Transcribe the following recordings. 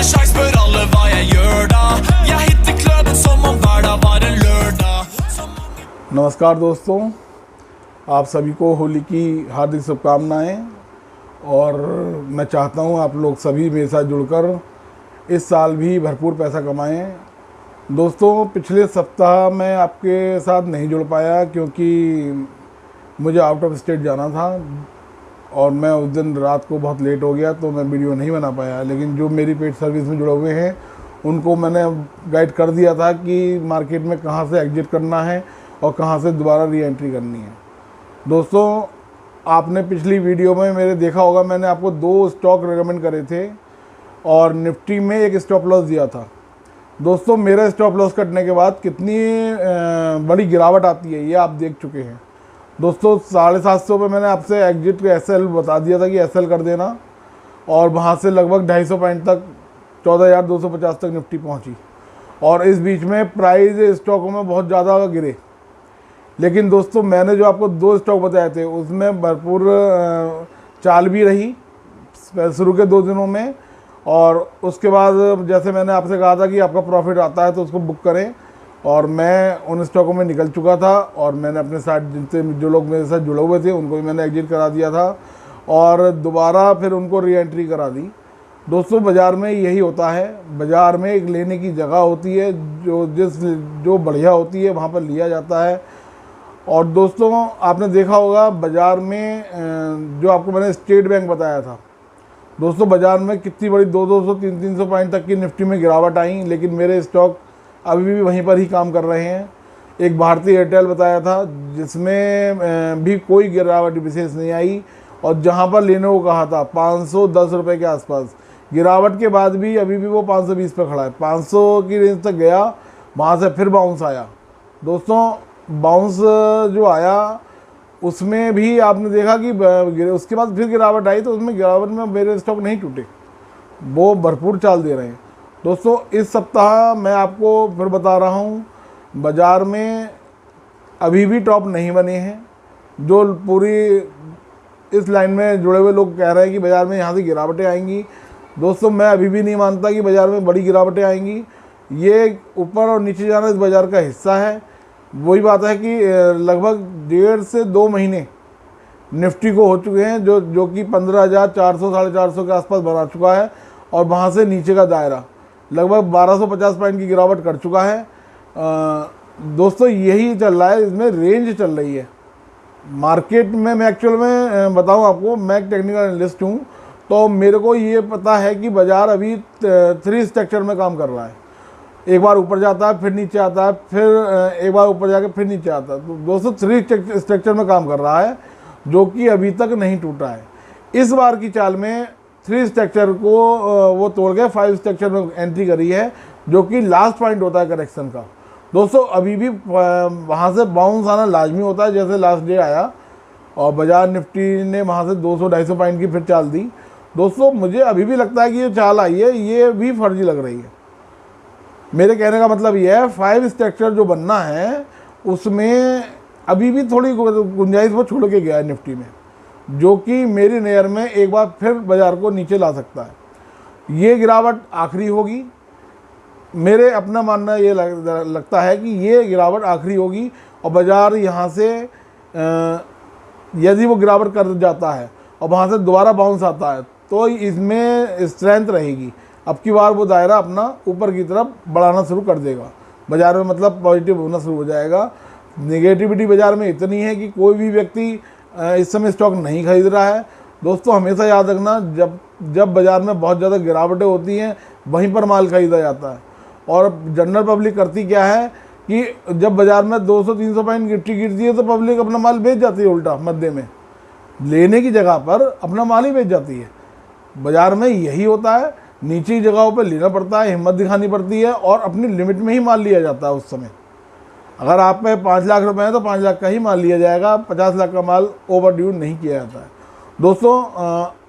sjans spør alle hva jeg gjør da. Jeg hitter kløden som om hverdag var en lørdag. नमस्कार दोस्तों, आप सभी को होली की हार्दिक शुभकामनाएं। और मैं चाहता हूं आप लोग सभी मेरे साथ जुड़कर इस साल भी भरपूर पैसा कमाएं। दोस्तों, पिछले सप्ताह मैं आपके साथ नहीं जुड़ पाया क्योंकि मुझे आउट ऑफ स्टेट जाना था और मैं उस दिन रात को बहुत लेट हो गया, तो मैं वीडियो नहीं बना पाया। लेकिन जो मेरी पेड सर्विस में जुड़े हुए हैं उनको मैंने गाइड कर दिया था कि मार्केट में कहां से एग्जिट करना है और कहां से दोबारा री एंट्री करनी है। दोस्तों, आपने पिछली वीडियो में मेरे देखा होगा, मैंने आपको 2 स्टॉक रेकमेंड करे थे और निफ्टी में एक स्टॉप लॉस दिया था। दोस्तों, मेरा स्टॉप लॉस कटने के बाद कितनी बड़ी गिरावट आती है ये आप देख चुके हैं। दोस्तों, 750 पे मैंने आपसे एग्जिट के एसएल बता दिया था कि एसएल कर देना, और वहाँ से लगभग 250 पॉइंट तक 14,250 तक निफ्टी पहुँची। और इस बीच में प्राइस स्टॉकों में बहुत ज़्यादा गिरे। लेकिन दोस्तों, मैंने जो आपको 2 स्टॉक बताए थे उसमें भरपूर चाल भी रही शुरू के 2 दिनों में। और उसके बाद जैसे मैंने आपसे कहा था कि आपका प्रॉफिट आता है तो उसको बुक करें, और मैं उन स्टॉकों में निकल चुका था और मैंने अपने साथ जिनसे जो लोग मेरे साथ जुड़े हुए थे उनको भी मैंने एग्जिट करा दिया था और दोबारा फिर उनको री एंट्री करा दी। दोस्तों, बाज़ार में यही होता है, बाज़ार में एक लेने की जगह होती है, जो बढ़िया होती है वहाँ पर लिया जाता है। और दोस्तों, आपने देखा होगा बाज़ार में जो आपको मैंने स्टेट बैंक बताया था, दोस्तों बाज़ार में कितनी बड़ी 200, 300 पॉइंट तक की निफ्टी में गिरावट आई, लेकिन मेरे स्टॉक अभी भी वहीं पर ही काम कर रहे हैं। एक भारतीय एयरटेल बताया था जिसमें भी कोई गिरावट विशेष नहीं आई, और जहां पर लेने को कहा था 510 रुपये के आसपास, गिरावट के बाद भी अभी भी वो 520 पे खड़ा है। 500 की रेंज तक गया, वहां से फिर बाउंस आया। दोस्तों, बाउंस जो आया उसमें भी आपने देखा कि उसके बाद फिर गिरावट आई, तो उसमें गिरावट में मेरे स्टॉक नहीं टूटे, वो भरपूर चाल दे रहे हैं। दोस्तों, इस सप्ताह मैं आपको फिर बता रहा हूँ, बाज़ार में अभी भी टॉप नहीं बने हैं। जो पूरी इस लाइन में जुड़े हुए लोग कह रहे हैं कि बाज़ार में यहाँ से गिरावटें आएंगी, दोस्तों मैं अभी भी नहीं मानता कि बाज़ार में बड़ी गिरावटें आएंगी। ये ऊपर और नीचे जाना इस बाज़ार का हिस्सा है। वही बात है कि लगभग 1.5 से 2 महीने निफ्टी को हो चुके हैं जो कि 15,400 450 के आसपास बना चुका है, और वहाँ से नीचे का दायरा लगभग 1250 पॉइंट की गिरावट कर चुका है। दोस्तों, यही चल रहा है, इसमें रेंज चल रही है मार्केट में। मैं एक्चुअल में बताऊं आपको, मैं एक टेक्निकल एनालिस्ट हूं, तो मेरे को ये पता है कि बाज़ार अभी 3 स्ट्रक्चर में काम कर रहा है। एक बार ऊपर जाता है, फिर नीचे आता है, फिर एक बार ऊपर जाके फिर नीचे आता है। तो दोस्तों 3 स्ट्रक्चर में काम कर रहा है, जो कि अभी तक नहीं टूटा है। इस बार की चाल में 3 स्ट्रक्चर को वो तोड़ के 5 स्ट्रक्चर में एंट्री करी है, जो कि लास्ट पॉइंट होता है करेक्शन का। दोस्तों, अभी भी वहाँ से बाउंस आना लाजमी होता है, जैसे लास्ट डे आया और बाजार निफ्टी ने वहाँ से 200-250 पॉइंट की फिर चाल दी। दोस्तों, मुझे अभी भी लगता है कि ये चाल आई है, ये भी फर्जी लग रही है। मेरे कहने का मतलब ये है, 5 स्ट्रक्चर जो बनना है उसमें अभी भी थोड़ी गुंजाइश वो छोड़ के गया है निफ्टी में, जो कि मेरी नज़र में एक बार फिर बाज़ार को नीचे ला सकता है। ये गिरावट आखिरी होगी, मेरे अपना मानना ये लगता है कि ये गिरावट आखिरी होगी, और बाज़ार यहाँ से यदि वो गिरावट कर जाता है और वहाँ से दोबारा बाउंस आता है तो इसमें स्ट्रेंथ रहेगी। अब की बार वो दायरा अपना ऊपर की तरफ बढ़ाना शुरू कर देगा, बाज़ार में मतलब पॉजिटिव होना शुरू हो जाएगा। नेगेटिविटी बाज़ार में इतनी है कि कोई भी व्यक्ति इस समय स्टॉक नहीं खरीद रहा है। दोस्तों, हमेशा याद रखना, जब बाज़ार में बहुत ज़्यादा गिरावटें होती हैं वहीं पर माल खरीदा जाता है। और जनरल पब्लिक करती क्या है कि जब बाज़ार में 200-300 पॉइंट गिरती है तो पब्लिक अपना माल बेच जाती है, उल्टा मध्य में लेने की जगह पर अपना माल ही बेच जाती है। बाज़ार में यही होता है, नीचे की जगहों पर लेना पड़ता है, हिम्मत दिखानी पड़ती है, और अपनी लिमिट में ही माल लिया जाता है। उस समय अगर आप पे 5 लाख रुपए हैं तो 5 लाख का ही माल लिया जाएगा, 50 लाख का माल ओवर ड्यू नहीं किया जाता है। दोस्तों,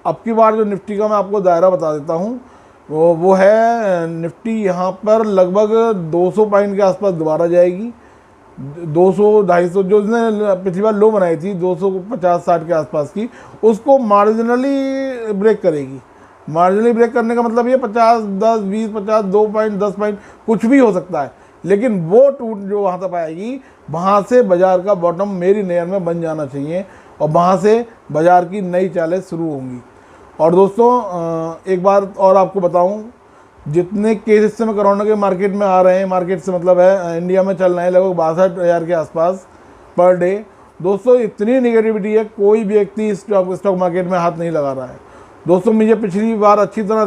अब की बार जो निफ्टी का मैं आपको दायरा बता देता हूँ, वो है निफ्टी यहाँ पर लगभग 200 पॉइंट के आसपास दोबारा जाएगी। 200-250 जो उसने पिछली बार लो बनाई थी 250-60 के आसपास की, उसको मार्जिनली ब्रेक करेगी। मार्जिनली ब्रेक करने का मतलब ये 50, 10, 20, 50, 2 पॉइंट, 10 पॉइंट कुछ भी हो सकता है, लेकिन वो टूट जो वहाँ तक आएगी, वहाँ से बाज़ार का बॉटम मेरी नज़र में बन जाना चाहिए और वहाँ से बाज़ार की नई चालें शुरू होंगी। और दोस्तों एक बार और आपको बताऊं, जितने केस इस समय कोरोना के मार्केट में आ रहे हैं, मार्केट से मतलब है इंडिया में चल रहे हैं लगभग 62,000 के आसपास पर डे। दोस्तों इतनी निगेटिविटी है, कोई व्यक्ति स्टॉक मार्केट में हाथ नहीं लगा रहा है। दोस्तों मुझे पिछली बार अच्छी तरह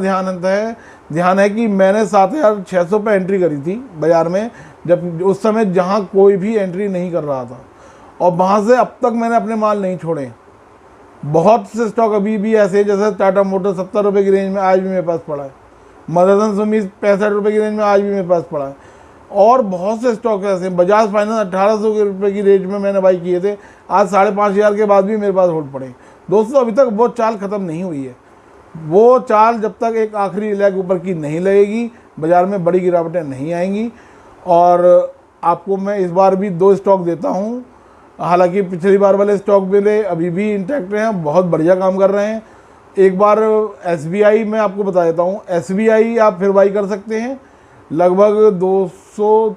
ध्यान है कि मैंने 7,600 पे एंट्री करी थी बाज़ार में, जब उस समय जहाँ कोई भी एंट्री नहीं कर रहा था, और वहाँ से अब तक मैंने अपने माल नहीं छोड़े। बहुत से स्टॉक अभी भी ऐसे, जैसे टाटा मोटर 70 रुपये की रेंज में आज भी मेरे पास पड़ा है, मदरसन सुमी 65 रुपये की रेंज में आज भी मेरे पास पड़ा है, और बहुत से स्टॉक ऐसे, बजाज फाइनेंस 1800 रुपये की रेंज में मैंने बाई किए थे, आज 5,500 के बाद भी मेरे पास होल्ड पड़े। दोस्तों अभी तक वो चाल ख़त्म नहीं हुई है, वो चाल जब तक एक आखिरी लेग ऊपर की नहीं लगेगी, बाज़ार में बड़ी गिरावटें नहीं आएंगी। और आपको मैं इस बार भी 2 स्टॉक देता हूँ, हालांकि पिछली बार वाले स्टॉक मेरे अभी भी इंटैक्ट हैं, बहुत बढ़िया काम कर रहे हैं। एक बार SBI मैं आपको बता देता हूँ, SBI आप फिर बाई कर सकते हैं, लगभग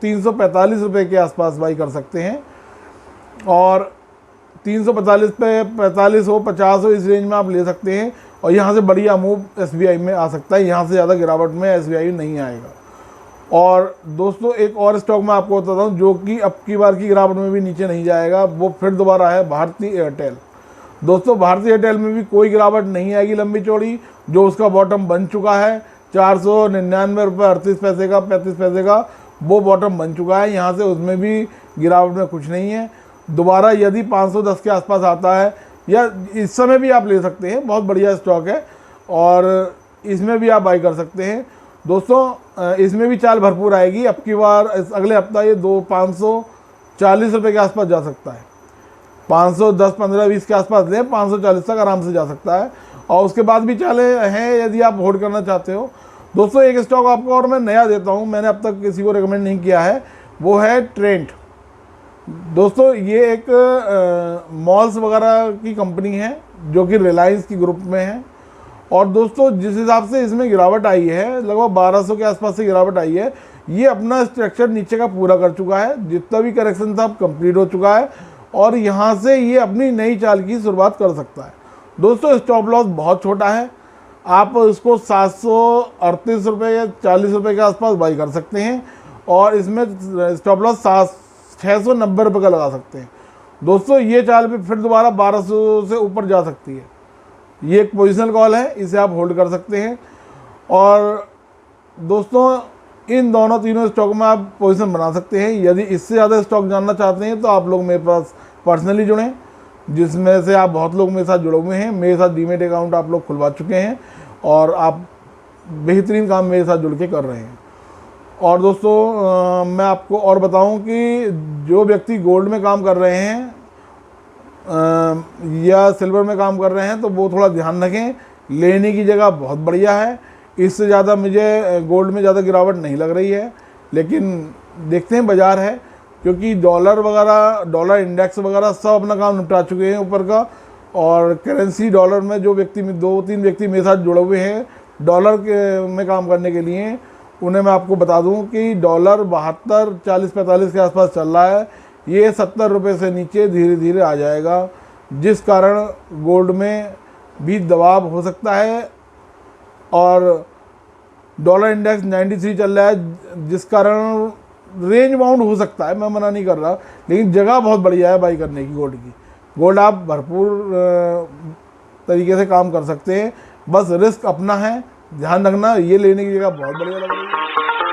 345 रुपये के आसपास बाई कर सकते हैं, और 345 पे 45 हो 50 हो इस रेंज में आप ले सकते हैं, और यहाँ से बढ़िया मूव SBI में आ सकता है, यहाँ से ज़्यादा गिरावट में SBI नहीं आएगा। और दोस्तों एक और स्टॉक मैं आपको बताता हूँ जो कि अब की बार की गिरावट में भी नीचे नहीं जाएगा, वो फिर दोबारा है भारती एयरटेल। दोस्तों भारती एयरटेल में भी कोई गिरावट नहीं आएगी लंबी चौड़ी, जो उसका बॉटम बन चुका है 499 रुपये 38 पैसे का, 35 पैसे का वो बॉटम बन चुका है, यहाँ से उसमें भी गिरावट में कुछ नहीं है। दोबारा यदि 510 के आसपास आता है, या इस समय भी आप ले सकते हैं, बहुत बढ़िया स्टॉक है और इसमें भी आप बाई कर सकते हैं। दोस्तों इसमें भी चाल भरपूर आएगी, अब की बार अगले हफ्ता ये 540 रुपये के आसपास जा सकता है, 510, 15, 20 के आसपास लें, 540 तक आराम से जा सकता है, और उसके बाद भी चालें हैं यदि आप होल्ड करना चाहते हो। दोस्तों एक स्टॉक आपको और मैं नया देता हूं, मैंने अब तक किसी को रिकमेंड नहीं किया है, वो है ट्रेंट। दोस्तों ये एक मॉल्स वगैरह की कंपनी है जो कि रिलायंस की ग्रुप में है, और दोस्तों जिस हिसाब से इसमें गिरावट आई है, लगभग 1200 के आसपास से गिरावट आई है, ये अपना स्ट्रक्चर नीचे का पूरा कर चुका है, जितना भी करेक्शन था कंप्लीट हो चुका है, और यहाँ से ये अपनी नई चाल की शुरुआत कर सकता है। दोस्तों स्टॉप लॉस बहुत छोटा है, आप इसको 738 रुपये या 40 रुपये के आसपास बाई कर सकते हैं, और इसमें स्टॉप लॉस 690 रुपये का लगा सकते हैं। दोस्तों ये चाल भी फिर दोबारा 1200 से ऊपर जा सकती है, ये एक पोजिशनल कॉल है, इसे आप होल्ड कर सकते हैं। और दोस्तों इन दोनों तीनों स्टॉक में आप पोजीशन बना सकते हैं। यदि इससे ज़्यादा स्टॉक जानना चाहते हैं तो आप लोग मेरे पास पर्सनली जुड़ें, जिसमें से आप बहुत लोग मेरे साथ जुड़े हुए हैं, मेरे साथ डीमेट अकाउंट आप लोग खुलवा चुके हैं और आप बेहतरीन काम मेरे साथ जुड़ के कर रहे हैं। और दोस्तों मैं आपको और बताऊं कि जो व्यक्ति गोल्ड में काम कर रहे हैं या सिल्वर में काम कर रहे हैं तो वो थोड़ा ध्यान रखें, लेने की जगह बहुत बढ़िया है। इससे ज़्यादा मुझे गोल्ड में ज़्यादा गिरावट नहीं लग रही है, लेकिन देखते हैं बाज़ार है, क्योंकि डॉलर वगैरह, डॉलर इंडेक्स वगैरह सब अपना काम निपटा चुके हैं ऊपर का। और करेंसी डॉलर में जो व्यक्ति, 2-3 व्यक्ति मेरे साथ जुड़े हुए हैं डॉलर के में काम करने के लिए, उन्हें मैं आपको बता दूं कि डॉलर 72, 40, 45 के आसपास चल रहा है, ये 70 रुपये से नीचे धीरे धीरे आ जाएगा, जिस कारण गोल्ड में भी दबाव हो सकता है। और डॉलर इंडेक्स 93 चल रहा है, जिस कारण रेंज बाउंड हो सकता है, मैं मना नहीं कर रहा, लेकिन जगह बहुत बढ़िया है बाई करने की गोल्ड की। गोल्ड आप भरपूर तरीके से काम कर सकते हैं, बस रिस्क अपना है, ध्यान रखना। ये लेने की जगह बहुत बढ़िया लग रही है।